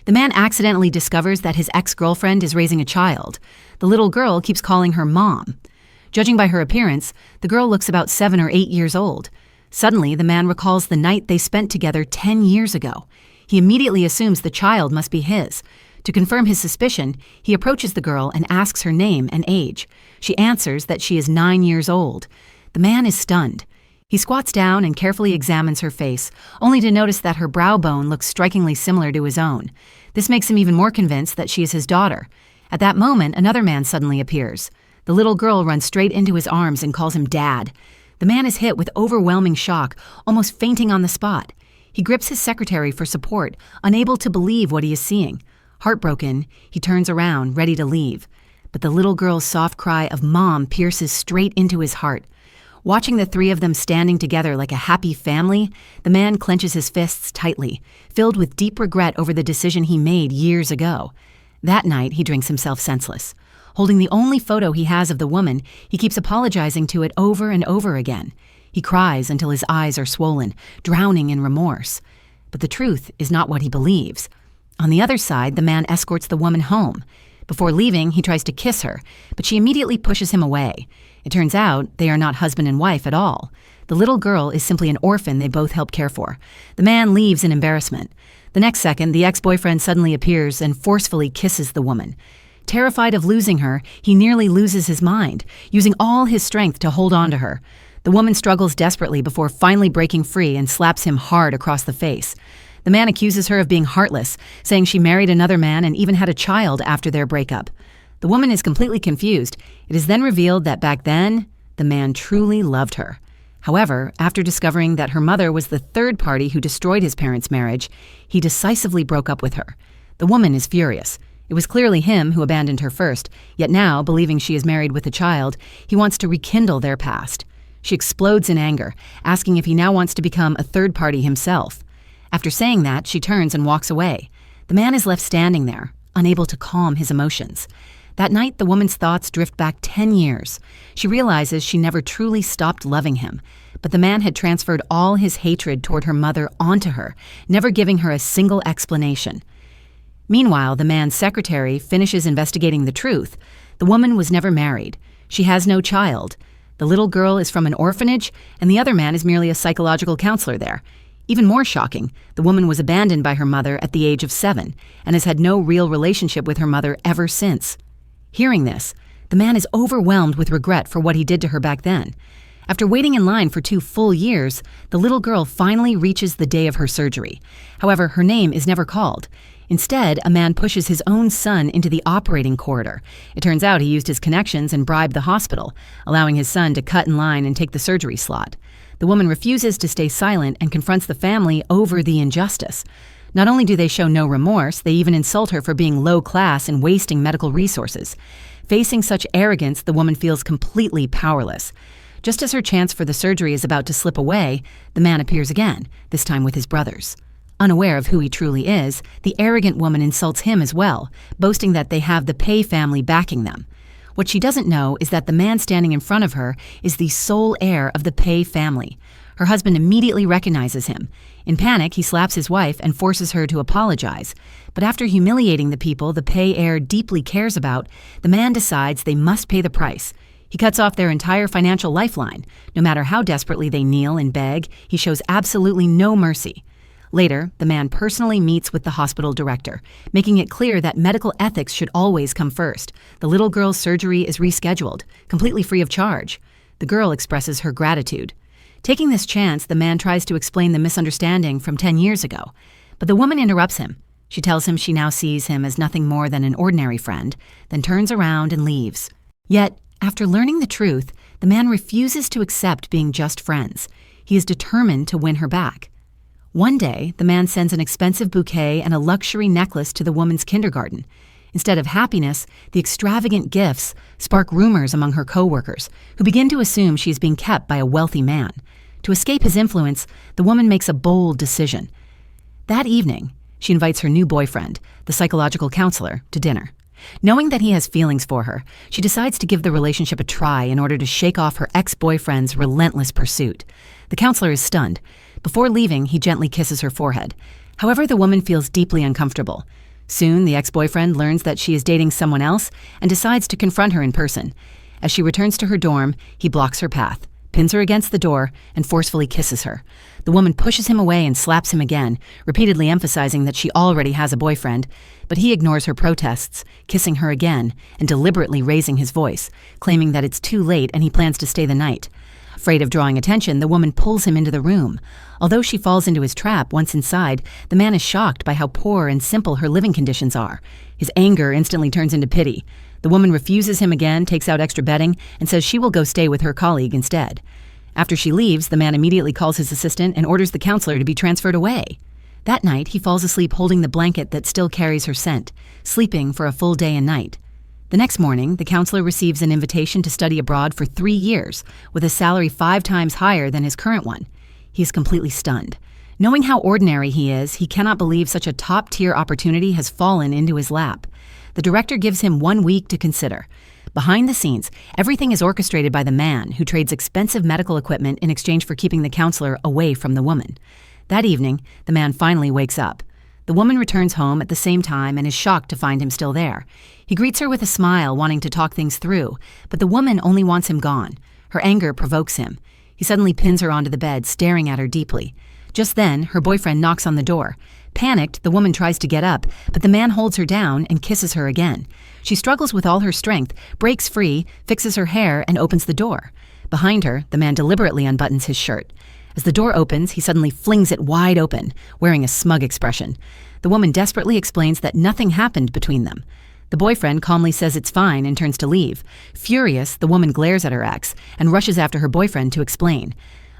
The man accidentally discovers that his ex-girlfriend is raising a child. The little girl keeps calling her mom. Judging by her appearance, the girl looks about 7 or 8 years old. Suddenly, the man recalls the night they spent together 10 years ago. He immediately assumes the child must be his. To confirm his suspicion, he approaches the girl and asks her name and age. She answers that she is 9 years old. The man is stunned. He squats down and carefully examines her face, only to notice that her brow bone looks strikingly similar to his own. This makes him even more convinced that she is his daughter. At that moment, another man suddenly appears. The little girl runs straight into his arms and calls him Dad. The man is hit with overwhelming shock, almost fainting on the spot. He grips his secretary for support, unable to believe what he is seeing. Heartbroken, he turns around, ready to leave. But the little girl's soft cry of Mom pierces straight into his heart. Watching the three of them standing together like a happy family, the man clenches his fists tightly, filled with deep regret over the decision he made years ago. That night, he drinks himself senseless. Holding the only photo he has of the woman, he keeps apologizing to it over and over again. He cries until his eyes are swollen, drowning in remorse. But the truth is not what he believes. On the other side, the man escorts the woman home. Before leaving, he tries to kiss her, but she immediately pushes him away. It turns out they are not husband and wife at all. The little girl is simply an orphan they both help care for. The man leaves in embarrassment. The next second, the ex-boyfriend suddenly appears and forcefully kisses the woman. Terrified of losing her, he nearly loses his mind, using all his strength to hold on to her. The woman struggles desperately before finally breaking free and slaps him hard across the face. The man accuses her of being heartless, saying she married another man and even had a child after their breakup. The woman is completely confused. It is then revealed that back then, the man truly loved her. However, after discovering that her mother was the third party who destroyed his parents' marriage, he decisively broke up with her. The woman is furious. It was clearly him who abandoned her first, yet now, believing she is married with a child, he wants to rekindle their past. She explodes in anger, asking if he now wants to become a third party himself. After saying that, she turns and walks away. The man is left standing there, unable to calm his emotions. That night, the woman's thoughts drift back 10 years. She realizes she never truly stopped loving him, but the man had transferred all his hatred toward her mother onto her, never giving her a single explanation. Meanwhile, the man's secretary finishes investigating the truth. The woman was never married. She has no child. The little girl is from an orphanage, and the other man is merely a psychological counselor there. Even more shocking, the woman was abandoned by her mother at the age of 7 and has had no real relationship with her mother ever since. Hearing this, the man is overwhelmed with regret for what he did to her back then. After waiting in line for 2 full years, the little girl finally reaches the day of her surgery. However, her name is never called. Instead, a man pushes his own son into the operating corridor. It turns out he used his connections and bribed the hospital, allowing his son to cut in line and take the surgery slot. The woman refuses to stay silent and confronts the family over the injustice. Not only do they show no remorse, they even insult her for being low class and wasting medical resources. Facing such arrogance, the woman feels completely powerless. Just as her chance for the surgery is about to slip away, the man appears again, this time with his brothers. Unaware of who he truly is, the arrogant woman insults him as well, boasting that they have the Pei family backing them. What she doesn't know is that the man standing in front of her is the sole heir of the Pei family. Her husband immediately recognizes him. In panic, he slaps his wife and forces her to apologize. But after humiliating the people the Pei heir deeply cares about, the man decides they must pay the price. He cuts off their entire financial lifeline. No matter how desperately they kneel and beg, he shows absolutely no mercy. Later, the man personally meets with the hospital director, making it clear that medical ethics should always come first. The little girl's surgery is rescheduled, completely free of charge. The girl expresses her gratitude. Taking this chance, the man tries to explain the misunderstanding from 10 years ago. But the woman interrupts him. She tells him she now sees him as nothing more than an ordinary friend, then turns around and leaves. Yet, after learning the truth, the man refuses to accept being just friends. He is determined to win her back. One day, the man sends an expensive bouquet and a luxury necklace to the woman's kindergarten. Instead of happiness, the extravagant gifts spark rumors among her co-workers, who begin to assume she is being kept by a wealthy man. To escape his influence, the woman makes a bold decision. That evening, she invites her new boyfriend, the psychological counselor, to dinner. Knowing that he has feelings for her, she decides to give the relationship a try in order to shake off her ex-boyfriend's relentless pursuit. The counselor is stunned. Before leaving, he gently kisses her forehead. However, the woman feels deeply uncomfortable. Soon, the ex-boyfriend learns that she is dating someone else and decides to confront her in person. As she returns to her dorm, he blocks her path, pins her against the door, and forcefully kisses her. The woman pushes him away and slaps him again, repeatedly emphasizing that she already has a boyfriend, but he ignores her protests, kissing her again and deliberately raising his voice, claiming that it's too late and he plans to stay the night. Afraid of drawing attention, the woman pulls him into the room. Although she falls into his trap once inside, the man is shocked by how poor and simple her living conditions are. His anger instantly turns into pity. The woman refuses him again, takes out extra bedding, and says she will go stay with her colleague instead. After she leaves, the man immediately calls his assistant and orders the counselor to be transferred away. That night, he falls asleep holding the blanket that still carries her scent, sleeping for a full day and night. The next morning, the counselor receives an invitation to study abroad for 3 years, with a salary 5 times higher than his current one. He is completely stunned. Knowing how ordinary he is, he cannot believe such a top-tier opportunity has fallen into his lap. The director gives him 1 week to consider. Behind the scenes, everything is orchestrated by the man who trades expensive medical equipment in exchange for keeping the counselor away from the woman. That evening, the man finally wakes up. The woman returns home at the same time and is shocked to find him still there. He greets her with a smile, wanting to talk things through, but the woman only wants him gone. Her anger provokes him. He suddenly pins her onto the bed, staring at her deeply. Just then, her boyfriend knocks on the door. Panicked, the woman tries to get up, but the man holds her down and kisses her again. She struggles with all her strength, breaks free, fixes her hair, and opens the door. Behind her, the man deliberately unbuttons his shirt. As the door opens, he suddenly flings it wide open, wearing a smug expression. The woman desperately explains that nothing happened between them. The boyfriend calmly says it's fine and turns to leave. Furious, the woman glares at her ex and rushes after her boyfriend to explain.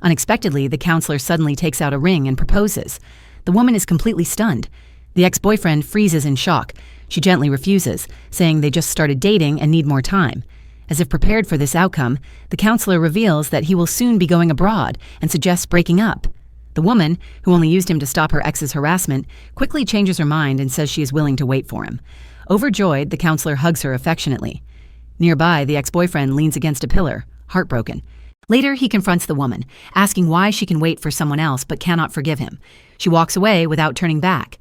Unexpectedly, the counselor suddenly takes out a ring and proposes. The woman is completely stunned. The ex-boyfriend freezes in shock. She gently refuses, saying they just started dating and need more time. As if prepared for this outcome, the counselor reveals that he will soon be going abroad and suggests breaking up. The woman, who only used him to stop her ex's harassment, quickly changes her mind and says she is willing to wait for him. Overjoyed, the counselor hugs her affectionately. Nearby, the ex-boyfriend leans against a pillar, heartbroken. Later, he confronts the woman, asking why she can wait for someone else but cannot forgive him. She walks away without turning back.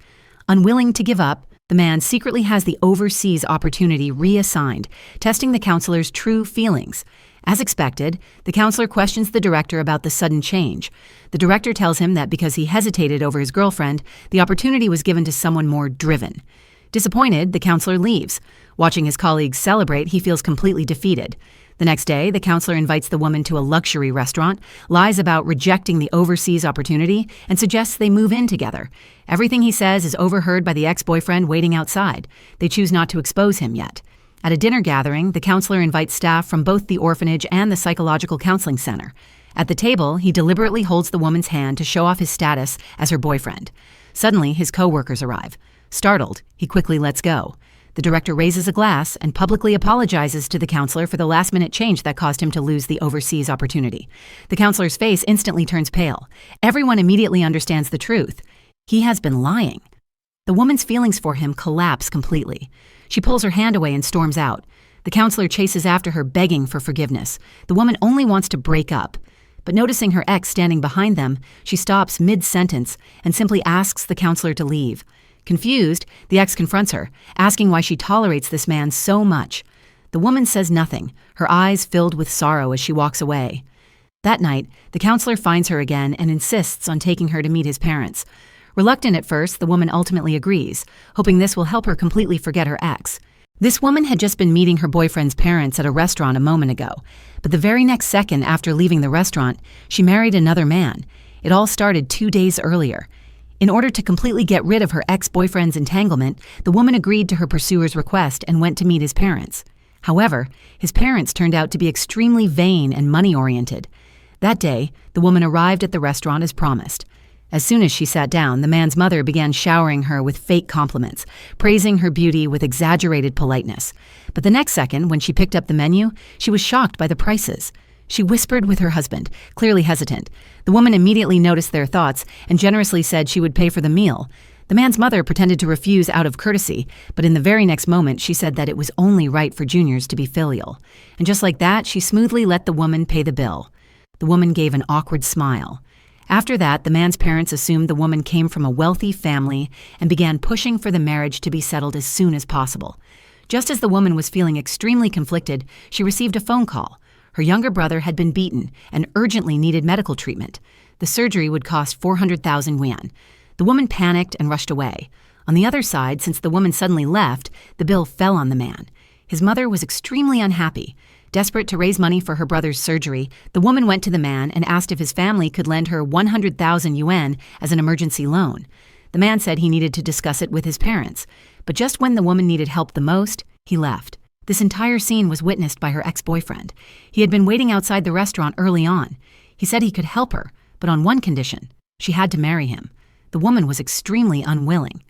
Unwilling to give up, the man secretly has the overseas opportunity reassigned, testing the counselor's true feelings. As expected, the counselor questions the director about the sudden change. The director tells him that because he hesitated over his girlfriend, the opportunity was given to someone more driven. Disappointed, the counselor leaves. Watching his colleagues celebrate, he feels completely defeated. The next day, the counselor invites the woman to a luxury restaurant, lies about rejecting the overseas opportunity, and suggests they move in together. Everything he says is overheard by the ex-boyfriend waiting outside. They choose not to expose him yet. At a dinner gathering, the counselor invites staff from both the orphanage and the psychological counseling center. At the table, he deliberately holds the woman's hand to show off his status as her boyfriend. Suddenly, his co-workers arrive. Startled, he quickly lets go. The director raises a glass and publicly apologizes to the counselor for the last-minute change that caused him to lose the overseas opportunity. The counselor's face instantly turns pale. Everyone immediately understands the truth. He has been lying. The woman's feelings for him collapse completely. She pulls her hand away and storms out. The counselor chases after her, begging for forgiveness. The woman only wants to break up. But noticing her ex standing behind them, she stops mid-sentence and simply asks the counselor to leave. Confused, the ex confronts her, asking why she tolerates this man so much. The woman says nothing, her eyes filled with sorrow as she walks away. That night, the counselor finds her again and insists on taking her to meet his parents. Reluctant at first, the woman ultimately agrees, hoping this will help her completely forget her ex. This woman had just been meeting her boyfriend's parents at a restaurant a moment ago, but the very next second after leaving the restaurant, she married another man. It all started 2 days earlier. In order to completely get rid of her ex-boyfriend's entanglement, the woman agreed to her pursuer's request and went to meet his parents. However, his parents turned out to be extremely vain and money-oriented. That day, the woman arrived at the restaurant as promised. As soon as she sat down, the man's mother began showering her with fake compliments, praising her beauty with exaggerated politeness. But the next second, when she picked up the menu, she was shocked by the prices. She whispered with her husband, clearly hesitant. The woman immediately noticed their thoughts and generously said she would pay for the meal. The man's mother pretended to refuse out of courtesy, but in the very next moment she said that it was only right for juniors to be filial. And just like that, she smoothly let the woman pay the bill. The woman gave an awkward smile. After that, the man's parents assumed the woman came from a wealthy family and began pushing for the marriage to be settled as soon as possible. Just as the woman was feeling extremely conflicted, she received a phone call. Her younger brother had been beaten and urgently needed medical treatment. The surgery would cost 400,000 yuan. The woman panicked and rushed away. On the other side, since the woman suddenly left, the bill fell on the man. His mother was extremely unhappy. Desperate to raise money for her brother's surgery, the woman went to the man and asked if his family could lend her 100,000 yuan as an emergency loan. The man said he needed to discuss it with his parents. But just when the woman needed help the most, he left. This entire scene was witnessed by her ex-boyfriend. He had been waiting outside the restaurant early on. He said he could help her, but on one condition: she had to marry him. The woman was extremely unwilling.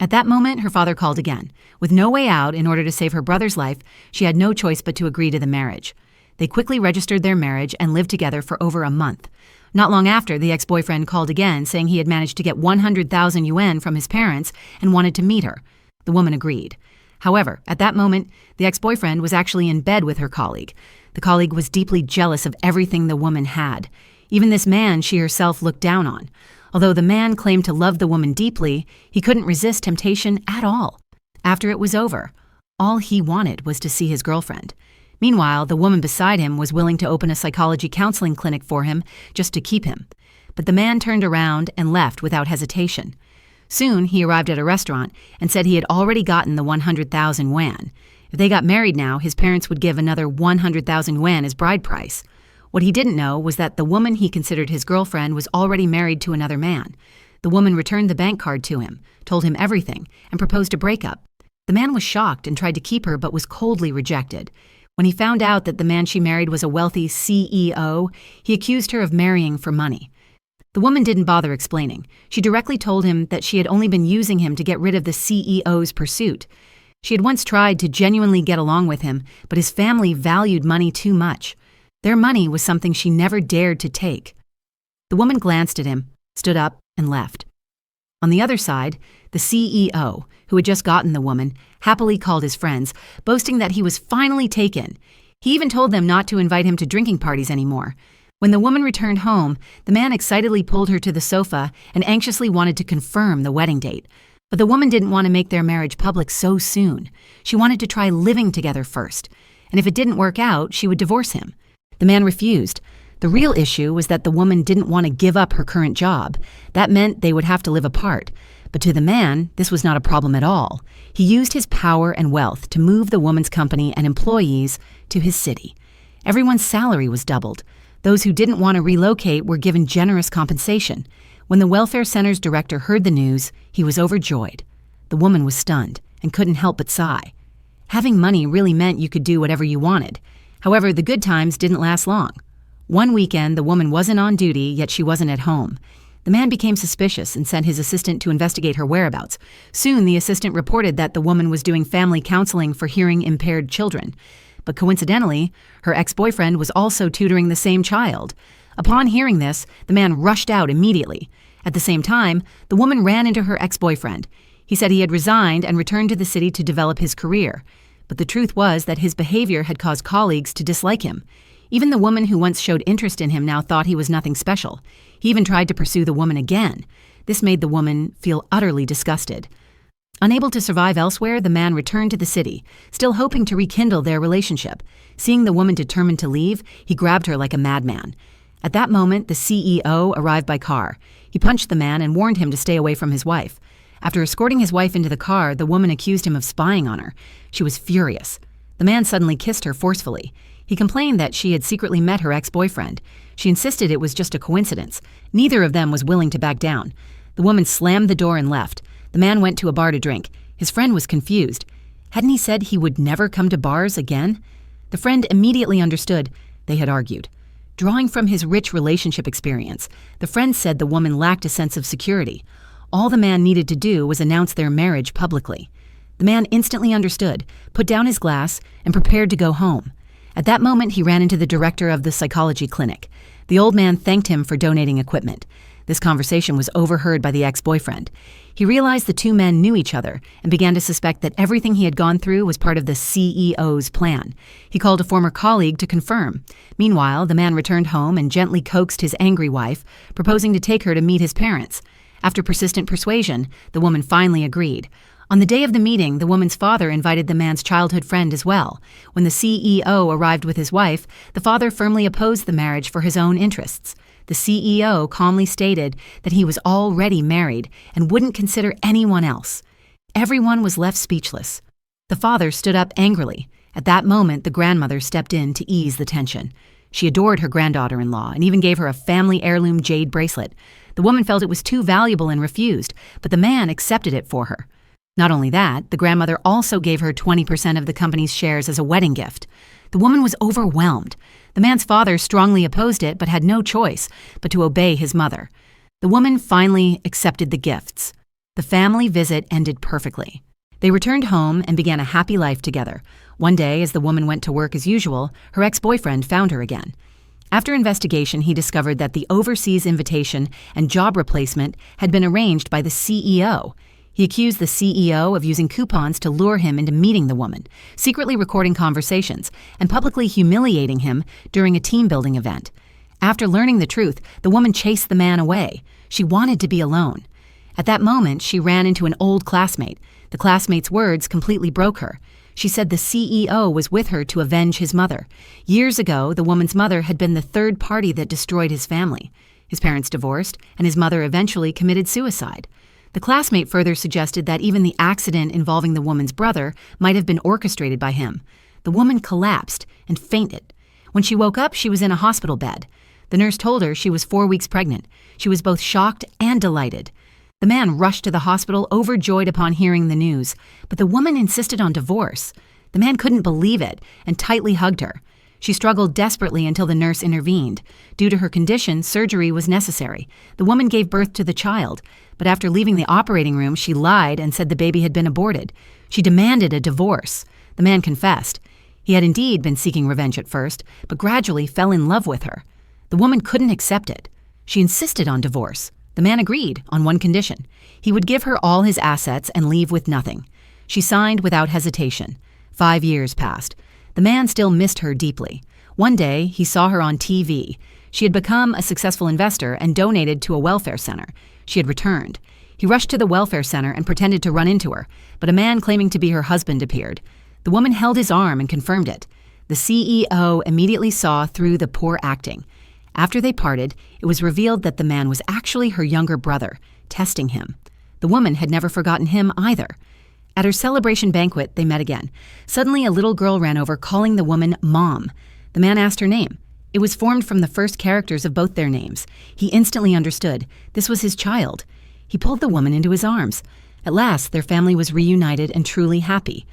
At that moment, her father called again. With no way out, in order to save her brother's life, she had no choice but to agree to the marriage. They quickly registered their marriage and lived together for over a month. Not long after, the ex-boyfriend called again, saying he had managed to get 100,000 yuan from his parents and wanted to meet her. The woman agreed. However, at that moment, the ex-boyfriend was actually in bed with her colleague. The colleague was deeply jealous of everything the woman had. Even this man she herself looked down on. Although the man claimed to love the woman deeply, he couldn't resist temptation at all. After it was over, all he wanted was to see his girlfriend. Meanwhile, the woman beside him was willing to open a psychology counseling clinic for him just to keep him. But the man turned around and left without hesitation. Soon, he arrived at a restaurant and said he had already gotten the 100,000 yuan. If they got married now, his parents would give another 100,000 yuan as bride price. What he didn't know was that the woman he considered his girlfriend was already married to another man. The woman returned the bank card to him, told him everything, and proposed a breakup. The man was shocked and tried to keep her but was coldly rejected. When he found out that the man she married was a wealthy CEO, he accused her of marrying for money. The woman didn't bother explaining. She directly told him that she had only been using him to get rid of the CEO's pursuit. She had once tried to genuinely get along with him, but his family valued money too much. Their money was something she never dared to take. The woman glanced at him, stood up, and left. On the other side, the CEO, who had just gotten the woman, happily called his friends, boasting that he was finally taken. He even told them not to invite him to drinking parties anymore. When the woman returned home, the man excitedly pulled her to the sofa and anxiously wanted to confirm the wedding date. But the woman didn't want to make their marriage public so soon. She wanted to try living together first. And if it didn't work out, she would divorce him. The man refused. The real issue was that the woman didn't want to give up her current job. That meant they would have to live apart. But to the man, this was not a problem at all. He used his power and wealth to move the woman's company and employees to his city. Everyone's salary was doubled. Those who didn't want to relocate were given generous compensation. When the welfare center's director heard the news, he was overjoyed. The woman was stunned and couldn't help but sigh. Having money really meant you could do whatever you wanted. However, the good times didn't last long. One weekend, the woman wasn't on duty, yet she wasn't at home. The man became suspicious and sent his assistant to investigate her whereabouts. Soon, the assistant reported that the woman was doing family counseling for hearing-impaired children. But coincidentally, her ex-boyfriend was also tutoring the same child. Upon hearing this, the man rushed out immediately. At the same time, the woman ran into her ex-boyfriend. He said he had resigned and returned to the city to develop his career. But the truth was that his behavior had caused colleagues to dislike him. Even the woman who once showed interest in him now thought he was nothing special. He even tried to pursue the woman again. This made the woman feel utterly disgusted. Unable to survive elsewhere, the man returned to the city, still hoping to rekindle their relationship. Seeing the woman determined to leave, he grabbed her like a madman. At that moment, the CEO arrived by car. He punched the man and warned him to stay away from his wife. After escorting his wife into the car, the woman accused him of spying on her. She was furious. The man suddenly kissed her forcefully. He complained that she had secretly met her ex-boyfriend. She insisted it was just a coincidence. Neither of them was willing to back down. The woman slammed the door and left. The man went to a bar to drink. His friend was confused. Hadn't he said he would never come to bars again? The friend immediately understood. They had argued. Drawing from his rich relationship experience, the friend said the woman lacked a sense of security. All the man needed to do was announce their marriage publicly. The man instantly understood, put down his glass, and prepared to go home. At that moment, he ran into the director of the psychology clinic. The old man thanked him for donating equipment. This conversation was overheard by the ex-boyfriend. He realized the two men knew each other and began to suspect that everything he had gone through was part of the CEO's plan. He called a former colleague to confirm. Meanwhile, the man returned home and gently coaxed his angry wife, proposing to take her to meet his parents. After persistent persuasion, the woman finally agreed. On the day of the meeting, the woman's father invited the man's childhood friend as well. When the CEO arrived with his wife, the father firmly opposed the marriage for his own interests. The CEO calmly stated that he was already married and wouldn't consider anyone else. Everyone was left speechless. The father stood up angrily. At that moment, the grandmother stepped in to ease the tension. She adored her granddaughter-in-law and even gave her a family heirloom jade bracelet. The woman felt it was too valuable and refused, but the man accepted it for her. Not only that, the grandmother also gave her 20% of the company's shares as a wedding gift. The woman was overwhelmed. The man's father strongly opposed it but had no choice but to obey his mother. The woman finally accepted the gifts. The family visit ended perfectly. They returned home and began a happy life together. One day, as the woman went to work as usual, her ex-boyfriend found her again. After investigation, he discovered that the overseas invitation and job replacement had been arranged by the CEO. He accused the CEO of using coupons to lure him into meeting the woman, secretly recording conversations, and publicly humiliating him during a team-building event. After learning the truth, the woman chased the man away. She wanted to be alone. At that moment, she ran into an old classmate. The classmate's words completely broke her. She said the CEO was with her to avenge his mother. Years ago, the woman's mother had been the third party that destroyed his family. His parents divorced, and his mother eventually committed suicide. The classmate further suggested that even the accident involving the woman's brother might have been orchestrated by him. The woman collapsed and fainted. When she woke up, she was in a hospital bed. The nurse told her she was 4 weeks pregnant. She was both shocked and delighted. The man rushed to the hospital, overjoyed upon hearing the news, but the woman insisted on divorce. The man couldn't believe it and tightly hugged her. She struggled desperately until the nurse intervened. Due to her condition, surgery was necessary. The woman gave birth to the child, but after leaving the operating room, she lied and said the baby had been aborted. She demanded a divorce. The man confessed. He had indeed been seeking revenge at first, but gradually fell in love with her. The woman couldn't accept it. She insisted on divorce. The man agreed on one condition. He would give her all his assets and leave with nothing. She signed without hesitation. 5 years passed. The man still missed her deeply. One day, he saw her on TV. She had become a successful investor and donated to a welfare center. She had returned. He rushed to the welfare center and pretended to run into her, but a man claiming to be her husband appeared. The woman held his arm and confirmed it. The CEO immediately saw through the poor acting. After they parted, it was revealed that the man was actually her younger brother, testing him. The woman had never forgotten him either. At her celebration banquet, they met again. Suddenly, a little girl ran over, calling the woman Mom. The man asked her name. It was formed from the first characters of both their names. He instantly understood. This was his child. He pulled the woman into his arms. At last, their family was reunited and truly happy.